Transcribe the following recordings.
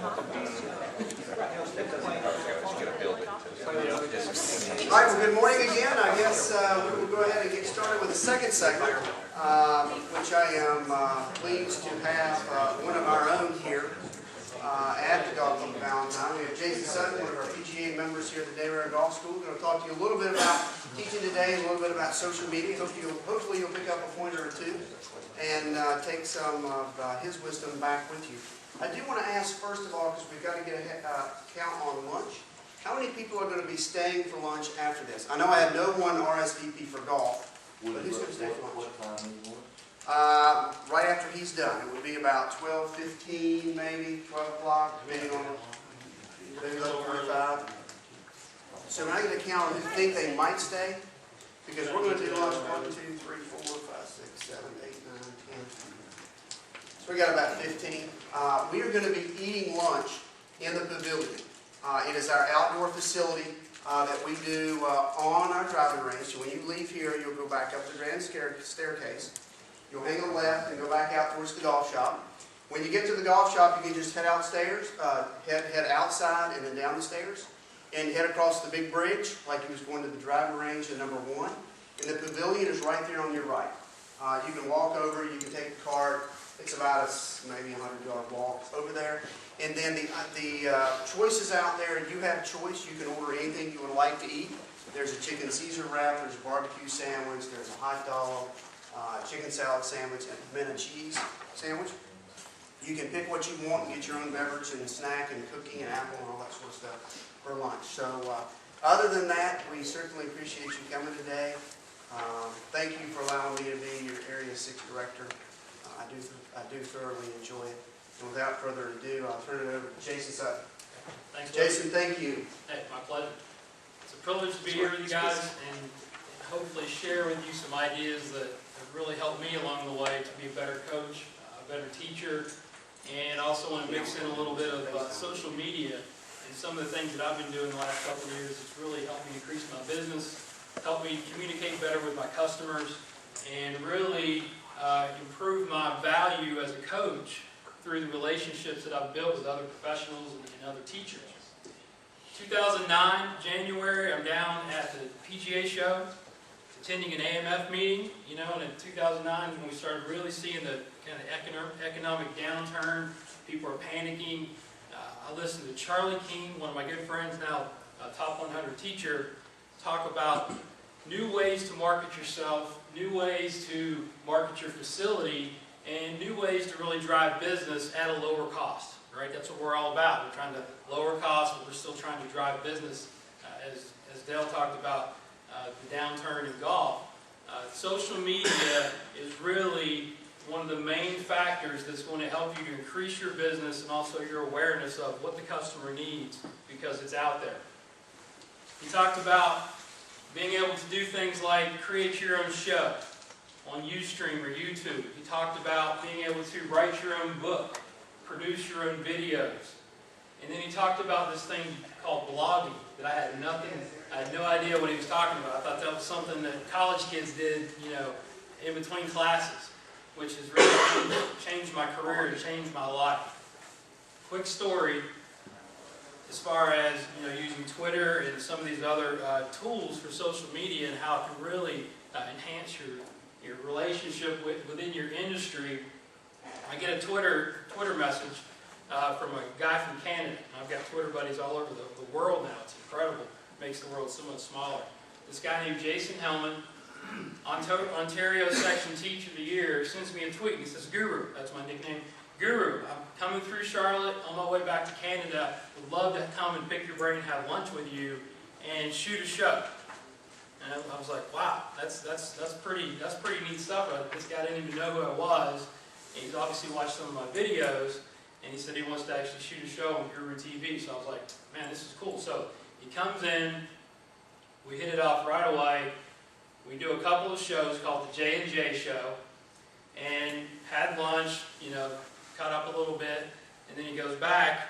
All right, well, good morning again. I guess we will go ahead and get started with the second segment, which I am pleased to have one of our own here at the Golf Club Valentine. We have Jason Sutton, one of our PGA members here at the Dayrare Golf School. We're going to talk to you a little bit about teaching today, a little bit about social media. Hopefully you'll pick up a pointer or two and take some of his wisdom back with you. I do want to ask, first of all, because we've got to get a count on lunch, how many people are going to be staying for lunch after this? I know I have no one RSVP for golf, but who's going to stay for lunch? What time is it? Right after he's done. It would be about 12:15, maybe 12 o'clock, depending on maybe 11:45. So when I get a count on who think they might stay, because we're going to do lunch 1, 2, 3, 4, 5, 6, 7, 8, 9, 10. So we got about 15. We are going to be eating lunch in the pavilion. It is our outdoor facility that we do on our driving range. So when you leave here, you'll go back up the grand staircase. You'll hang a left and go back out towards the golf shop. When you get to the golf shop, you can just head outstairs, head outside and then down the stairs, and head across the big bridge like you was going to the driving range at number 1. And the pavilion is right there on your right. You can walk over, you can take the cart. It's about maybe a 100-yard walk over there. And then the choices out there, you have choice. You can order anything you would like to eat. There's a chicken Caesar wrap, there's a barbecue sandwich, there's a hot dog, chicken salad sandwich, and a mint and cheese sandwich. You can pick what you want and get your own beverage and snack and cookie and apple and all that sort of stuff for lunch. So other than that, we certainly appreciate you coming today. Thank you for allowing me to be your Area 6 Director. I do thoroughly enjoy it. And without further ado, I'll turn it over to Jason Sutton. Thanks, Jason, thank you. Hey, my pleasure. It's a privilege to be here with you guys and hopefully share with you some ideas that have really helped me along the way to be a better coach, a better teacher, and also want to mix in a little bit of social media and some of the things that I've been doing the last couple of years. It's really helped me increase my business, helped me communicate better with my customers, and really improve my value as a coach through the relationships that I've built with other professionals and other teachers. 2009, January, I'm down at the PGA show, attending an AMF meeting, and in 2009 when we started really seeing the kind of economic downturn, people are panicking. I listened to Charlie King, one of my good friends now, a top 100 teacher, talk about new ways to market yourself, new ways to market your facility, and new ways to really drive business at a lower cost, right? That's what we're all about. We're trying to lower costs, but we're still trying to drive business. As Dale talked about the downturn in golf, social media is really one of the main factors that's going to help you to increase your business and also your awareness of what the customer needs because it's out there. He talked about being able to do things like create your own show on Ustream or YouTube. He talked about being able to write your own book, produce your own videos. And then he talked about this thing called blogging that I had no idea what he was talking about. I thought that was something that college kids did, in between classes, which has really changed my career and changed my life. Quick story as far as using Twitter and some of these other tools for social media and how it can really enhance your relationship within your industry. I get a Twitter message from a guy from Canada. I've got Twitter buddies all over the world now. It's incredible. It makes the world so much smaller. This guy named Jason Hellman, Ontario Section Teacher of the Year, sends me a tweet. He says, "Guru," that's my nickname. "Guru, I'm coming through Charlotte on my way back to Canada. Would love to come and pick your brain and have lunch with you and shoot a show." And I was like, wow, that's pretty neat stuff. This guy didn't even know who I was. And he's obviously watched some of my videos, and he said he wants to actually shoot a show on Guru TV. So I was like, man, this is cool. So he comes in, we hit it off right away. We do a couple of shows called the J&J Show, and had lunch, caught up a little bit, and then he goes back,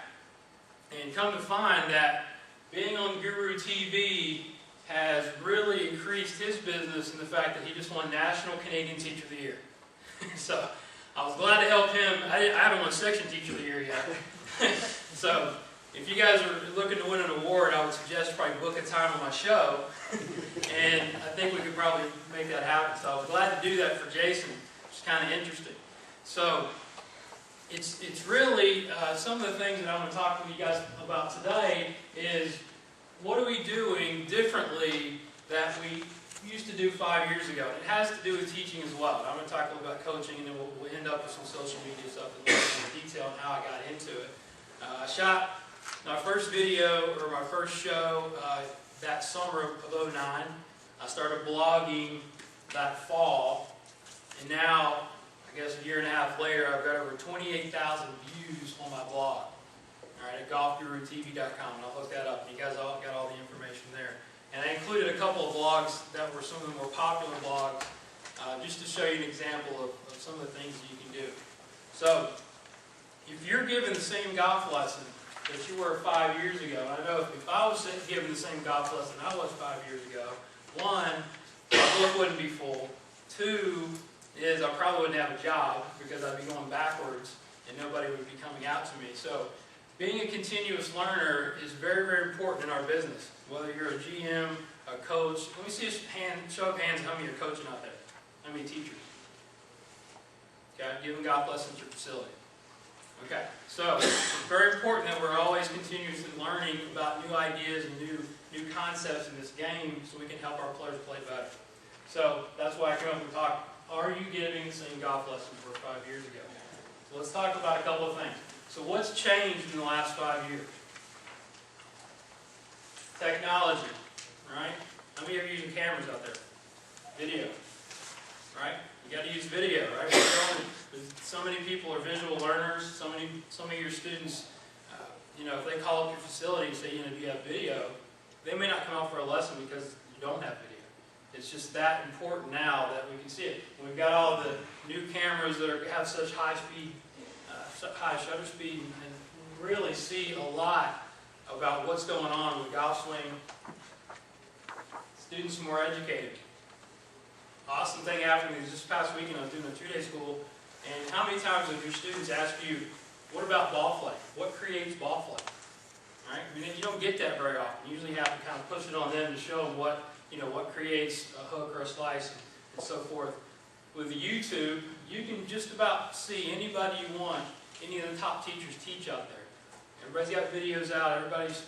and come to find that being on Guru TV has really increased his business in the fact that he just won National Canadian Teacher of the Year. So I was glad to help him. I haven't won Section Teacher of the Year yet. So if you guys are looking to win an award, I would suggest probably book a time on my show, and I think we could probably make that happen. So I was glad to do that for Jason, which is kind of interesting. So it's really some of the things that I'm going to talk to you guys about today is what are we doing differently that we used to do 5 years ago. It has to do with teaching as well. I'm going to talk a little about coaching, and then we'll end up with some social media stuff and more detail on how I got into it. I shot my first video, or my first show, that summer of '09. I started blogging that fall, and now, I guess a year and a half later, I've got over 28,000 views on my blog. All right, at golfgurutv.com, and I'll hook that up. You guys all got all the information there. And I included a couple of blogs that were some of the more popular blogs, just to show you an example of some of the things that you can do. So, if you're given the same golf lesson that you were 5 years ago, and I know if I was given the same golf lesson I was 5 years ago, one, my book wouldn't be full. Two is I probably wouldn't have a job because I'd be going backwards and nobody would be coming out to me. So, being a continuous learner is very, very important in our business. Whether you're a GM, a coach, let me see a show of hands how many are coaching out there. How many teachers? Okay, giving golf lessons at your facility. Okay, so it's very important that we're always continuously learning about new ideas and new concepts in this game so we can help our players play better. So that's why I came up and talked, are you giving the same golf lessons you were 5 years ago? So let's talk about a couple of things. So what's changed in the last 5 years? Technology, right? How many of you are using cameras out there? Video, right? You got to use video, right? So many people are visual learners. Some of your students, if they call up your facility and say, do you have video? They may not come out for a lesson because you don't have video. It's just that important now that we can see it. And we've got all the new cameras that have such high speed, high shutter speed, and really see a lot about what's going on with golf swing. Students are more educated. Awesome thing happened to me this past weekend. I was doing a 2-day school, and how many times have your students asked you, what about ball flight? What creates ball flight? Right? I mean, you don't get that very often. You usually have to kind of push it on them to show them what creates a hook or a slice and so forth. With YouTube, you can just about see anybody you want, any of the top teachers teach out there. Everybody's got videos out, everybody's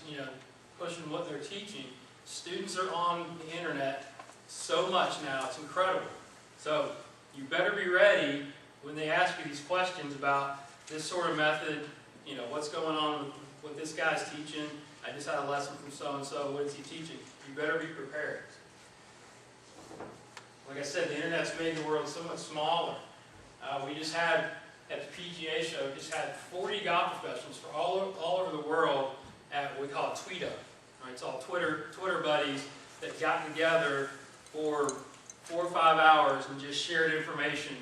pushing what they're teaching. Students are on the internet so much now, it's incredible. So you better be ready when they ask you these questions about this sort of method, what's going on with what this guy's teaching. I just had a lesson from so-and-so, what is he teaching? You better be prepared. Like I said, the internet's made the world so much smaller. We just had, at the PGA show, just had 40 golf professionals from all over the world at what we call a Tweetup. Right? It's all Twitter buddies that got together for 4 or 5 hours and just shared information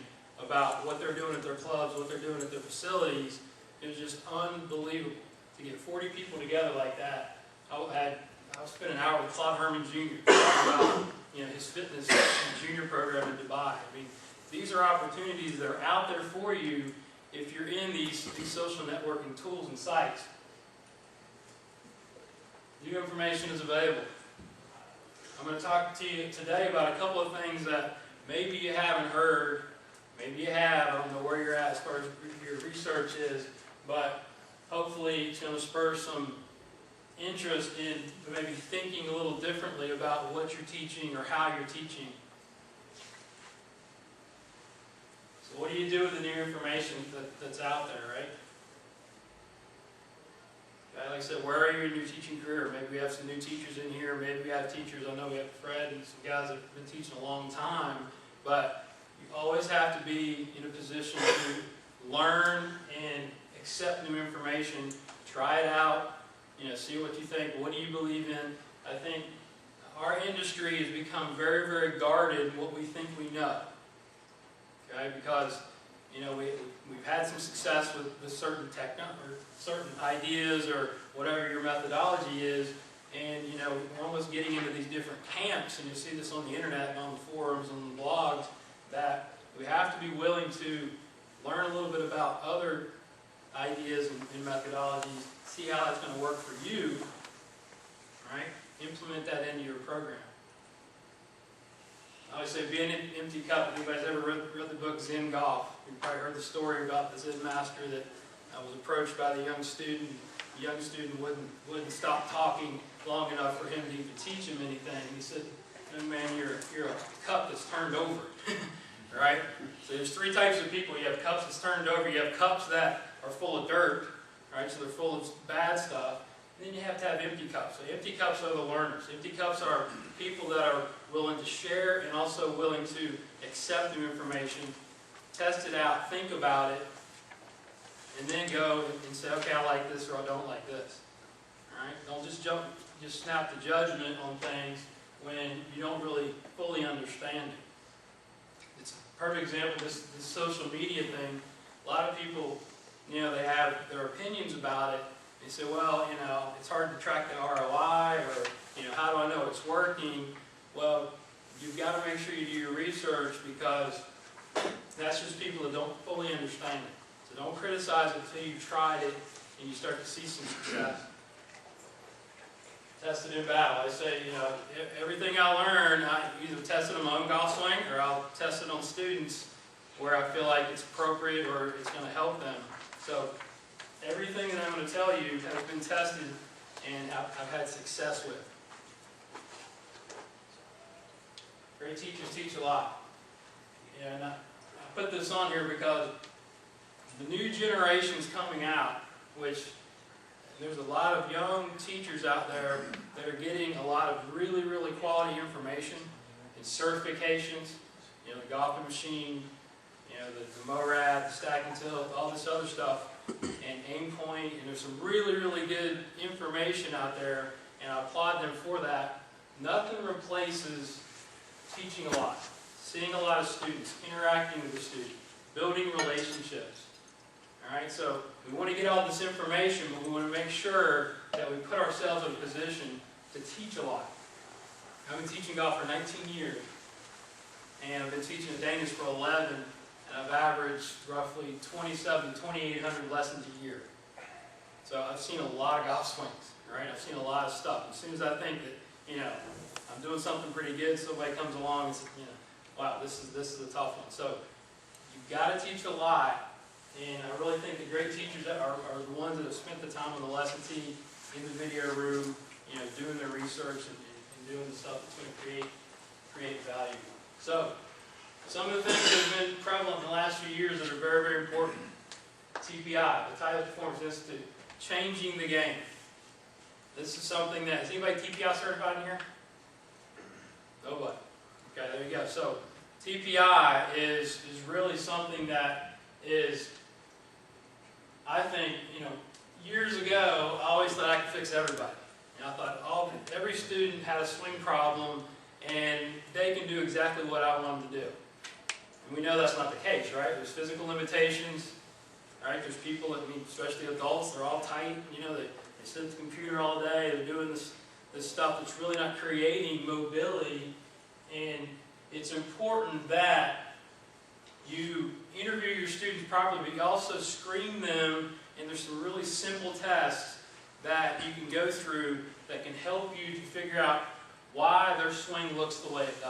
about what they're doing at their clubs, what they're doing at their facilities. It was just unbelievable to get 40 people together like that. I spent an hour with Claude Herman Jr. talking about his fitness junior program in Dubai. I mean, these are opportunities that are out there for you if you're in these social networking tools and sites. New information is available. I'm going to talk to you today about a couple of things that maybe you haven't heard, maybe you have, I don't know where you're at as far as your research is, but hopefully it's going to spur some interest in maybe thinking a little differently about what you're teaching or how you're teaching. So what do you do with the new information that's out there, right? Okay, like I said, where are you in your teaching career? Maybe we have some new teachers in here. Maybe we have teachers, I know we have Fred and some guys that have been teaching a long time, but you always have to be in a position to learn and accept new information, try it out, see what you think, what do you believe in. I think our industry has become very, very guarded in what we think we know. Okay, because we've had some success with certain or certain ideas or whatever your methodology is, and we're almost getting into these different camps, and you see this on the internet and on the forums and the blogs, that we have to be willing to learn a little bit about other ideas and methodologies, see how that's going to work for you, right? Implement that into your program. I always say, be an empty cup. If anybody's ever read the book Zen Golf, you've probably heard the story about the Zen master that was approached by the young student. The young student wouldn't stop talking long enough for him to even teach him anything. He said, "Young man, you're a cup that's turned over." Right? So there's three types of people. You have cups that's turned over. You have cups that are full of dirt, right? So they're full of bad stuff. And then you have to have empty cups. So empty cups are the learners. Empty cups are people that are willing to share and also willing to accept new information, test it out, think about it, and then go and say, okay, I like this or I don't like this. All right? Don't just snap the judgment on things when you don't really fully understand it. It's a perfect example of this social media thing. A lot of people, they have their opinions about it. They say, well, it's hard to track the ROI, or, how do I know it's working? Well, you've got to make sure you do your research, because that's just people that don't fully understand it. So don't criticize it until you've tried it and you start to see some success. Test it in battle. I say, everything I learn, I either test it on my own golf swing, or I'll test it on students where I feel like it's appropriate or it's going to help them. So everything that I'm going to tell you has been tested and I've had success with. Great teachers teach a lot. And I put this on here because the new generation's coming out, which there's a lot of young teachers out there that are getting a lot of really, really quality information and certifications, the golfing machine, the MORAD, the stack and tilt, all this other stuff, and aim point, and there's some really, really good information out there, and I applaud them for that. Nothing replaces teaching a lot, seeing a lot of students, interacting with the students, building relationships. All right, so we want to get all this information, but we want to make sure that we put ourselves in a position to teach a lot. I've been teaching golf for 19 years, and I've been teaching at Danish for 11, and I've averaged roughly 2,800 lessons a year. So I've seen a lot of golf swings, right? I've seen a lot of stuff. As soon as I think that, I'm doing something pretty good, somebody comes along and says, wow, this is a tough one. So you've got to teach a lot. And I really think the great teachers are the ones that have spent the time on the lesson tee, in the video room, doing their research and doing the stuff that's going to create value. So, some of the things that have been prevalent in the last few years that are very, very important. TPI, the Tyler Performance Institute, changing the game. This is something that, is anybody TPI certified in here? Nobody. Okay, there you go. So, TPI is really something that is, I think, years ago, I always thought I could fix everybody. And I thought every student had a swing problem and they can do exactly what I want them to do. And we know that's not the case, right? There's physical limitations, right? There's people, especially adults, they're all tight, they sit at the computer all day, they're doing this stuff that's really not creating mobility. And it's important that you interview your students properly, but you also screen them, and there's some really simple tests that you can go through that can help you to figure out why their swing looks the way it does.